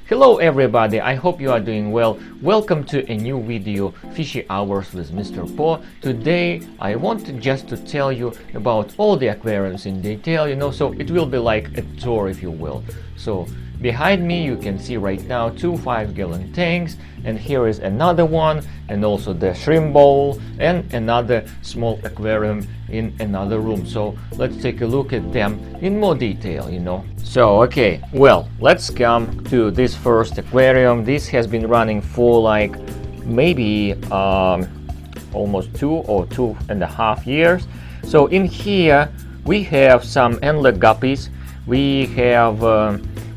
Hello everybody, I hope you are doing well. Welcome to a new video, Fishy Hours with Mr. Po. Today I want just to tell you about all the aquariums in detail, so it will be like a tour if you will. So behind me you can see right now two 5-gallon tanks, and here is another one, and also the shrimp bowl and another small aquarium in another room. So let's take a look at them in more detail. So okay, well, let's come to this first aquarium. This has been running for like maybe almost 2.5 years. So in here we have some endlet guppies, we have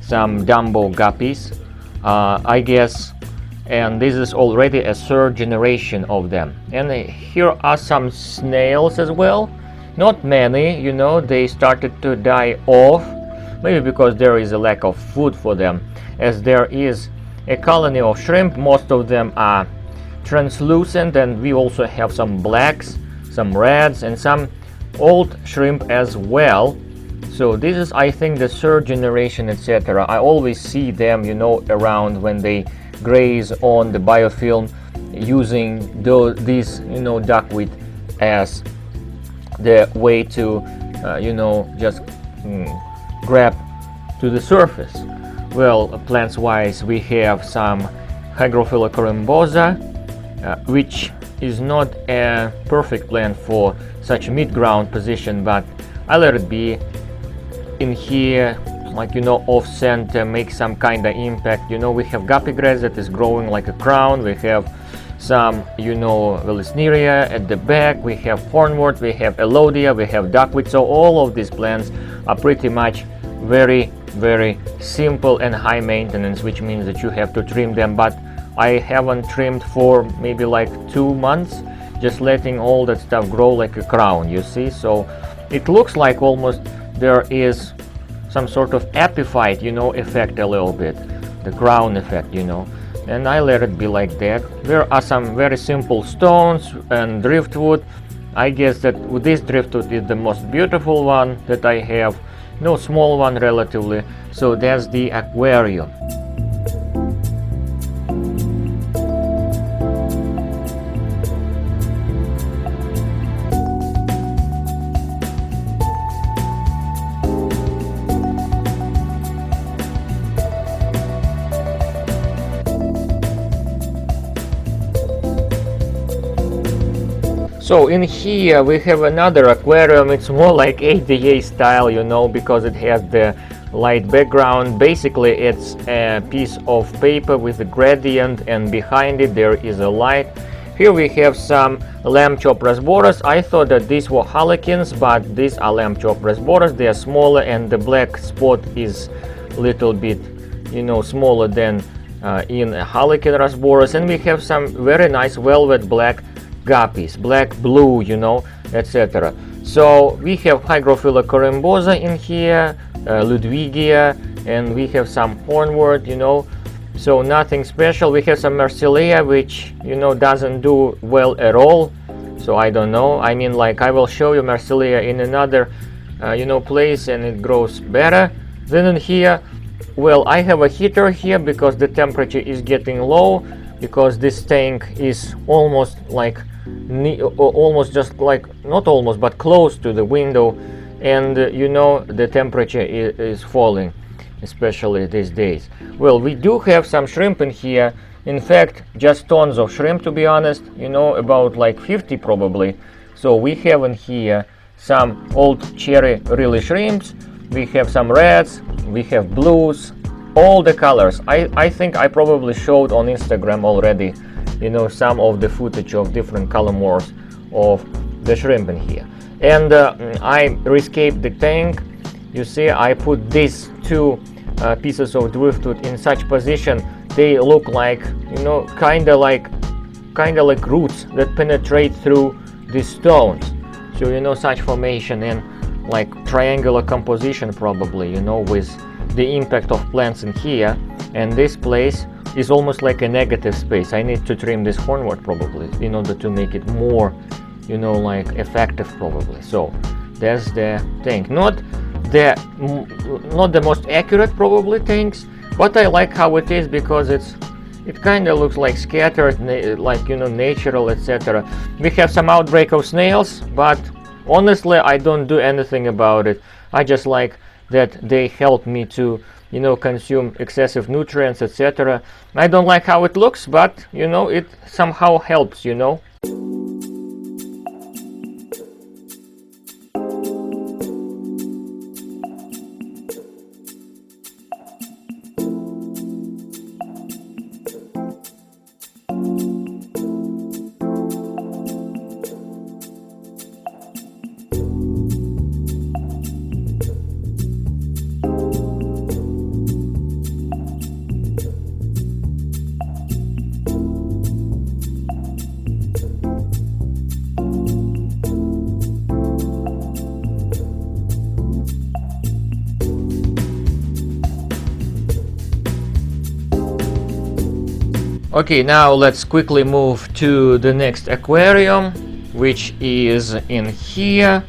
some Dumbo guppies, I guess, and this is already a third generation of them. And here are some snails as well. Not many, they started to die off, maybe because there is a lack of food for them. As there is a colony of shrimp, most of them are translucent, and we also have some blacks, some reds, and some old shrimp as well. So this is, I think, the third generation, etc. I always see them, around when they graze on the biofilm, using these, duckweed as the way to, just grab to the surface. Well, plants-wise, we have some Hygrophila corymbosa, which is not a perfect plant for such a mid-ground position, but I let it be. In here, like off center, make some kind of impact. We have guppy grass that is growing like a crown. We have some Willisneria at the back. We have hornwort, we have elodia, we have duckweed. So all of these plants are pretty much very simple and high maintenance, which means that you have to trim them. But I haven't trimmed for maybe like 2 months, just letting all that stuff grow like a crown, you see. So it looks like almost there is some sort of epiphyte, effect a little bit, the crown effect, and I let it be like that. There are some very simple stones and driftwood. I guess that this driftwood is the most beautiful one that I have, no small one relatively. So that's the aquarium. So in here we have another aquarium. It's more like ADA style, because it has the light background. Basically it's a piece of paper with a gradient, and behind it there is a light. Here we have some lamb chop rasboras. I thought that these were harlequins, but these are lamb chop rasboras. They are smaller, and the black spot is a little bit smaller than in a harlequin rasboras. And we have some very nice velvet black guppies, black, blue, etc. So we have Hygrophila corymbosa in here, Ludwigia, and we have some hornwort, so nothing special. We have some Marsilea, which doesn't do well at all, so I don't know. I mean, like, I will show you Marsilea in another place, and it grows better. Then in here, well, I have a heater here because the temperature is getting low, because this tank is almost not almost, but close to the window, and the temperature is falling, especially these days. Well, we do have some shrimp in here. In fact, just tons of shrimp, to be honest, about like 50 probably. So we have in here some old cherry really shrimps, we have some reds, we have blues, all the colors. I think I probably showed on Instagram already, some of the footage of different color morphs of the shrimp in here. And I rescaped the tank. You see, I put these two pieces of driftwood in such position. They look like, kind of like roots that penetrate through the stones. So such formation and like triangular composition probably, with the impact of plants in here. And this place is almost like a negative space. I need to trim this hornwort probably in order to make it more, like effective probably. So that's the tank. Not the most accurate probably tanks, But I like how it is because it kind of looks like scattered, like, you know, natural, etc. We have some outbreak of snails, but honestly I don't do anything about it. I just like that they help me to, you know, consume excessive nutrients, etc. I don't like how it looks, but you know, it somehow helps, you know. Okay, now let's quickly move to the next aquarium, which is in here.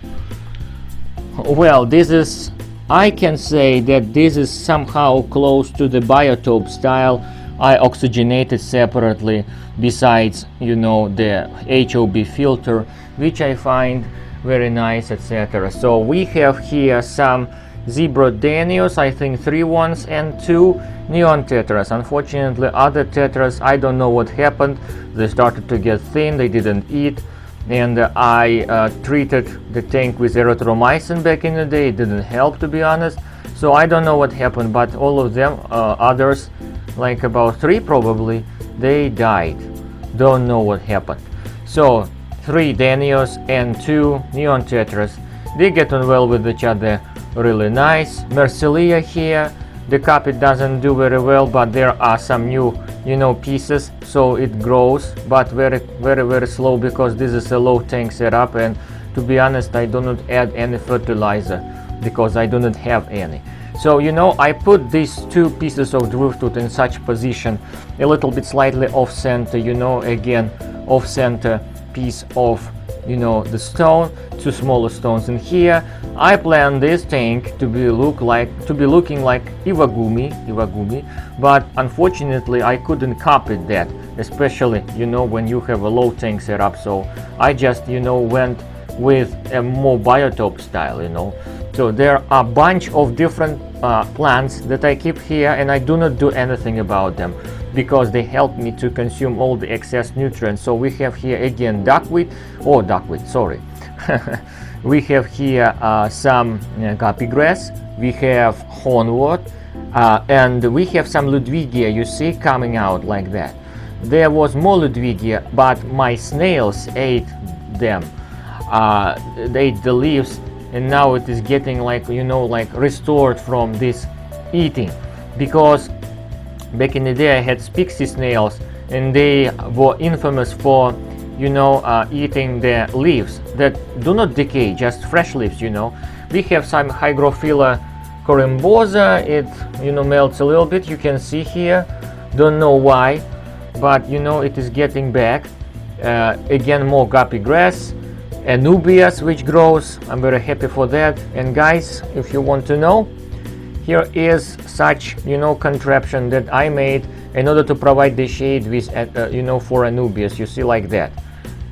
Well, this is, I can say that this is somehow close to the biotope style. I oxygenated separately besides, you know, the HOB filter, which I find very nice, etc. So we have here some Zebrodanios, I think 3 ones, and 2 neon tetras. Unfortunately, other tetras, I don't know what happened. They started to get thin, they didn't eat, and I treated the tank with erythromycin back in the day. It didn't help, to be honest. So I don't know what happened, but all of them, others, like about 3 probably, they died. Don't know what happened. So 3 Danios and 2 neon tetras, they get on well with each other, really nice. Mercelia here, the carpet doesn't do very well, but there are some new, you know, pieces, so it grows, but very slow, because this is a low tank setup, and to be honest, I do not add any fertilizer because I do not have any. So, you know, I put these 2 pieces of driftwood in such position, a little bit slightly off center, you know, again off center piece of, you know, the stone, 2 smaller stones in here. I plan this tank to be looking like Iwagumi, but unfortunately I couldn't copy that, especially, you know, when you have a low tank setup. So I just, you know, went with a more biotope style, you know. So there are a bunch of different plants that I keep here, and I do not do anything about them because they help me to consume all the excess nutrients. So we have here again duckweed, sorry. We have here some guppy grass, we have hornwort, and we have some Ludwigia, you see, coming out like that. There was more Ludwigia, but my snails ate them. They ate the leaves, and now it is getting, like, you know, like restored from this eating, because back in the day I had Spixie snails, and they were infamous for, you know, eating the leaves that do not decay, just fresh leaves, you know. We have some Hygrophila corymbosa, it, you know, melts a little bit, you can see here, don't know why, but you know, it is getting back. Again, more guppy grass, Anubias, which grows, I'm very happy for that. And guys, if you want to know, here is such, you know, contraption that I made in order to provide the shade with, you know, for Anubias, you see, like that,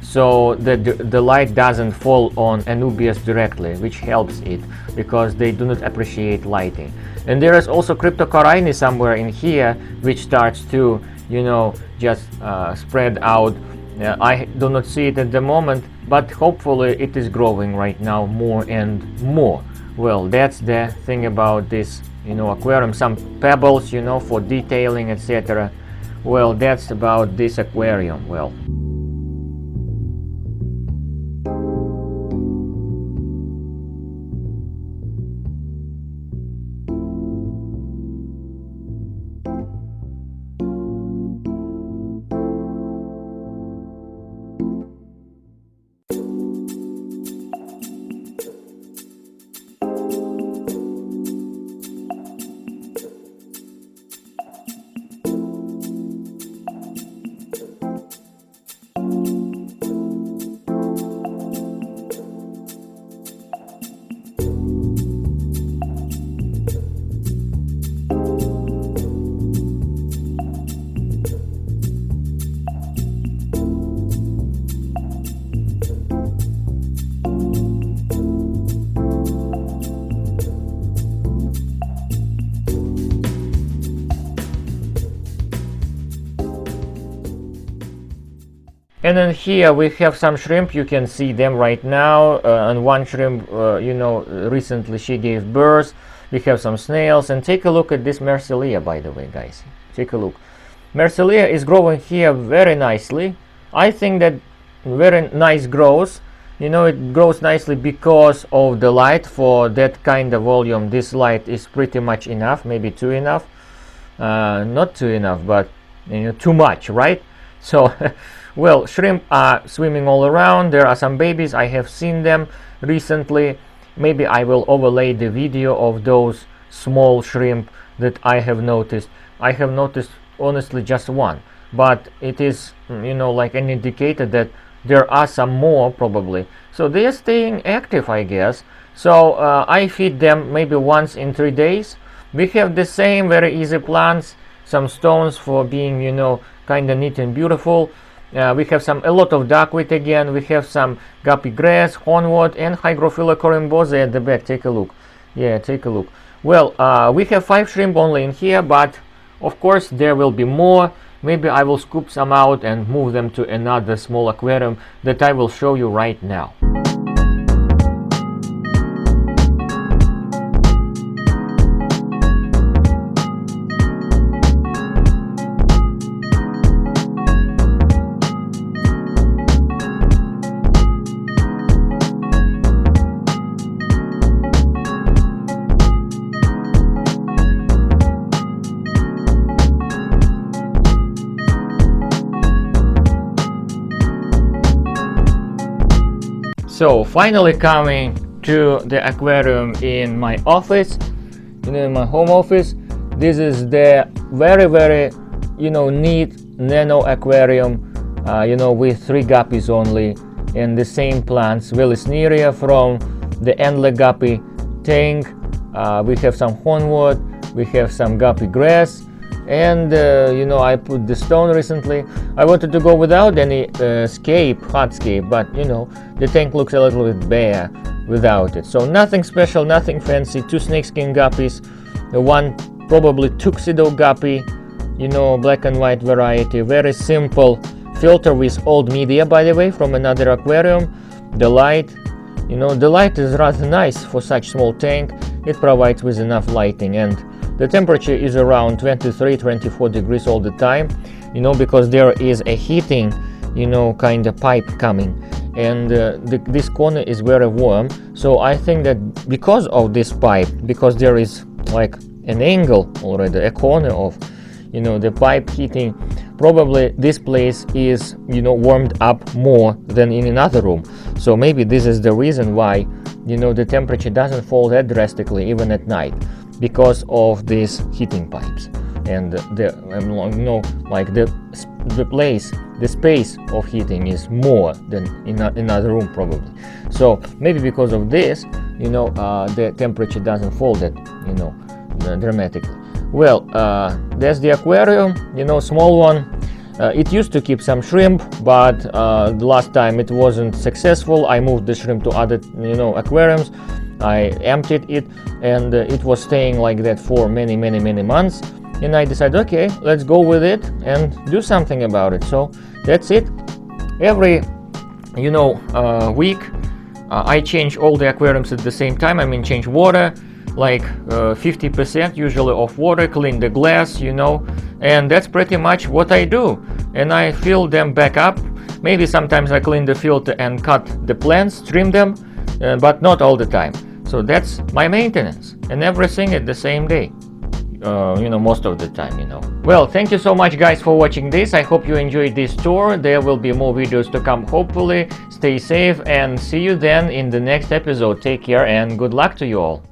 so that the light doesn't fall on Anubias directly, which helps it because they do not appreciate lighting. And there is also Cryptocorini somewhere in here, which starts to, you know, just spread out. I do not see it at the moment, but hopefully it is growing right now more and more. Well, that's the thing about this, you know, aquarium. Some pebbles, you know, for detailing, etc. Well, that's about this aquarium. Well, And then here we have some shrimp. You can see them right now. And one shrimp, recently she gave birth. We have some snails. And take a look at this Mercelia, by the way, guys. Take a look. Mercelia is growing here very nicely. I think that very nice growth. It grows nicely because of the light. For that kind of volume, this light is pretty much enough, maybe too enough. Not too enough, but too much, right? So well, shrimp are swimming all around. There are some babies. I have seen them recently. Maybe I will overlay the video of those small shrimp that I have noticed. I have noticed honestly just one, but it is like an indicator that there are some more probably. So they are staying active, I guess. So I feed them maybe once in 3 days. We have the same very easy plants, some stones for being kind of neat and beautiful. We have a lot of duckweed again. We have some guppy grass, hornwort, and Hygrophila corymbosea at the back. Take a look. Yeah, take a look. Well, we have 5 shrimp only in here, but of course there will be more. Maybe I will scoop some out and move them to another small aquarium that I will show you right now. So finally coming to the aquarium in my office, in my home office. This is the very neat Nano aquarium, with 3 guppies only, and the same plants, Willisneria from the Endler guppy tank. We have some hornwort, we have some guppy grass, and I put the stone recently. I wanted to go without any hardscape, but the tank looks a little bit bare without it. So nothing special, nothing fancy. 2 snakeskin guppies, one probably tuxedo guppy, black and white variety. Very simple filter with old media, by the way, from another aquarium. The light, the light is rather nice for such small tank. It provides with enough lighting, and the temperature is around 23-24 degrees all the time, because there is a heating, kind of pipe coming, and this corner is very warm. So I think that because of this pipe, because there is like an angle already, a corner of, the pipe heating, probably this place is, warmed up more than in another room. So maybe this is the reason why, the temperature doesn't fall that drastically even at night, because of these heating pipes, and the space of heating is more than in another room probably. So maybe because of this, the temperature doesn't fall that dramatically. Well, there's the aquarium, small one. It used to keep some shrimp, but the last time it wasn't successful. I moved the shrimp to other aquariums. I emptied it, and it was staying like that for many months, and I decided, okay, let's go with it and do something about it. So that's it. Every week I change all the aquariums at the same time. I mean, change water, like 50% usually of water, clean the glass, and that's pretty much what I do. And I fill them back up. Maybe sometimes I clean the filter and cut the plants, trim them, but not all the time. So that's my maintenance, and everything at the same day, most of the time, Well, thank you so much, guys, for watching this. I hope you enjoyed this tour. There will be more videos to come, hopefully. Stay safe, and see you then in the next episode. Take care, and good luck to you all.